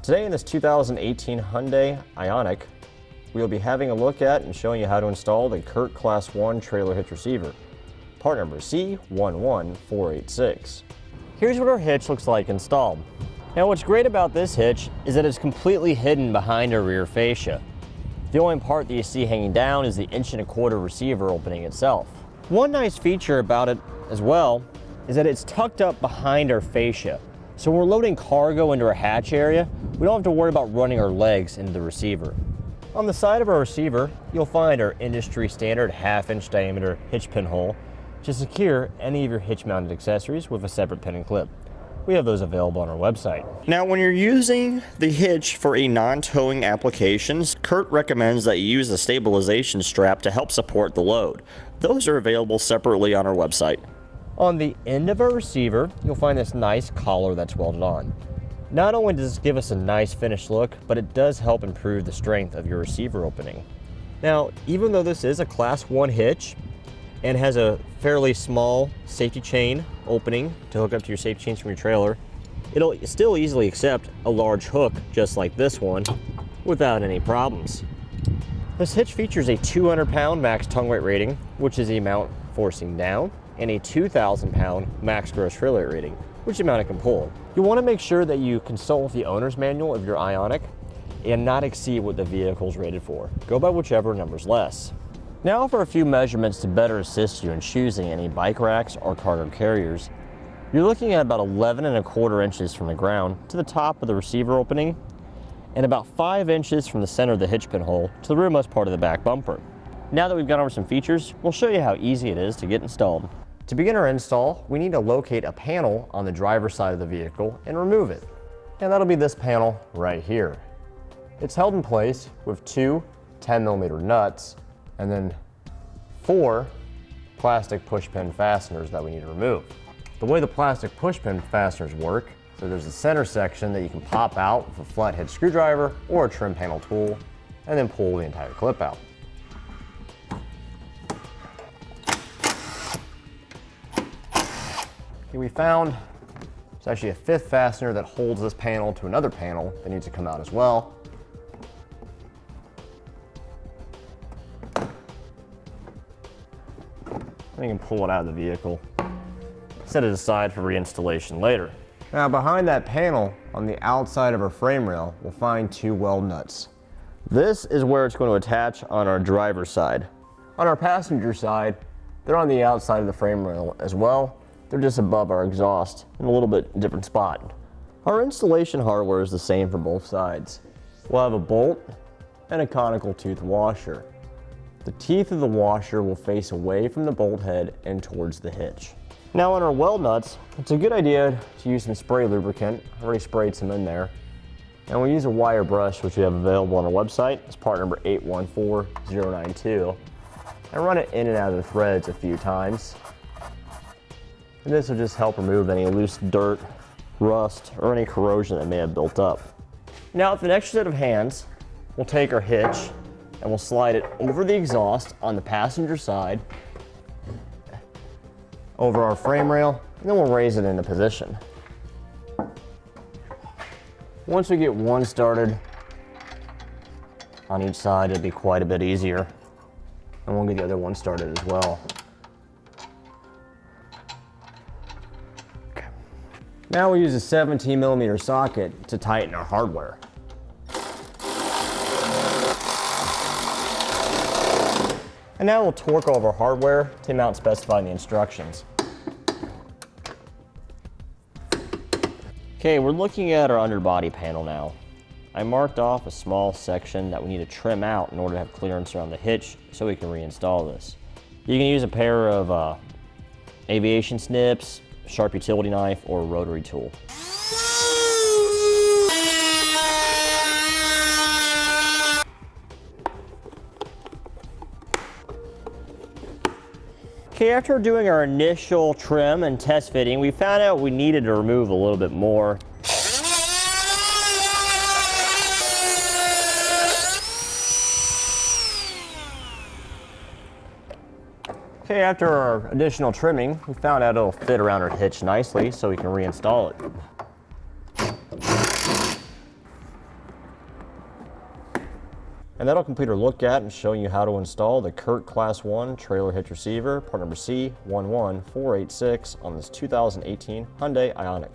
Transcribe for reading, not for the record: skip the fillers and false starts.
Today in this 2018 Hyundai Ioniq, we will be having a look at and showing you how to install the CURT Class 1 trailer hitch receiver, part number C11486. Here's what our hitch looks like installed. Now what's great about this hitch is that it's completely hidden behind our rear fascia. The only part that you see hanging down is the 1.25" receiver opening itself. One nice feature about it as well is that it's tucked up behind our fascia. So when we're loading cargo into our hatch area, we don't have to worry about running our legs into the receiver. On the side of our receiver, you'll find our industry standard 1/2" diameter hitch pin hole to secure any of your hitch mounted accessories with a separate pin and clip. We have those available on our website. Now, when you're using the hitch for a non-towing applications, CURT recommends that you use a stabilization strap to help support the load. Those are available separately on our website. On the end of our receiver, you'll find this nice collar that's welded on. Not only does this give us a nice finished look, but it does help improve the strength of your receiver opening. Now, even though this is a Class 1 hitch and has a fairly small safety chain opening to hook up to your safety chains from your trailer, it'll still easily accept a large hook just like this one without any problems. This hitch features a 200-pound max tongue weight rating, which is the amount forcing down, and a 2,000-pound max gross trailer weight rating, which amount it can pull. You'll want to make sure that you consult the owner's manual of your Ioniq and not exceed what the vehicle is rated for. Go by whichever number's less. Now for a few measurements to better assist you in choosing any bike racks or cargo carriers. You're looking at about 11.25 inches from the ground to the top of the receiver opening and about 5 inches from the center of the hitch pin hole to the rearmost part of the back bumper. Now that we've gone over some features, we'll show you how easy it is to get installed. To begin our install, we need to locate a panel on the driver's side of the vehicle and remove it. And that'll be this panel right here. It's held in place with two 10mm nuts and then 4 plastic push-pin fasteners that we need to remove. The way the plastic push-pin fasteners work, so there's a center section that you can pop out with a flathead screwdriver or a trim panel tool and then pull the entire clip out. We found there's actually a 5th fastener that holds this panel to another panel that needs to come out as well. And you can pull it out of the vehicle, set it aside for reinstallation later. Now behind that panel on the outside of our frame rail, we'll find 2 weld nuts. This is where it's going to attach on our driver's side. On our passenger side, they're on the outside of the frame rail as well. They're just above our exhaust in a little bit different spot. Our installation hardware is the same for both sides. We'll have a bolt and a conical tooth washer. The teeth of the washer will face away from the bolt head and towards the hitch. Now on our weld nuts, it's a good idea to use some spray lubricant. I already sprayed some in there. And we'll use a wire brush, which we have available on our website. It's part number 814092. And run it in and out of the threads a few times. And this will just help remove any loose dirt, rust, or any corrosion that may have built up. Now with an extra set of hands, we'll take our hitch and we'll slide it over the exhaust on the passenger side, over our frame rail, and then we'll raise it into position. Once we get one started on each side, it'll be quite a bit easier. And we'll get the other one started as well. Now we'll use a 17mm socket to tighten our hardware. And now we'll torque over hardware to the amount specified in the instructions. Okay, we're looking at our underbody panel now. I marked off a small section that we need to trim out in order to have clearance around the hitch so we can reinstall this. You can use a pair of aviation snips, sharp utility knife, or a rotary tool. Okay, after doing our initial trim and test fitting, we found out we needed to remove a little bit more. Okay, after our additional trimming, we found out it'll fit around our hitch nicely so we can reinstall it. And that'll complete our look at and showing you how to install the CURT Class 1 trailer hitch receiver, part number C11486 on this 2018 Hyundai Ioniq.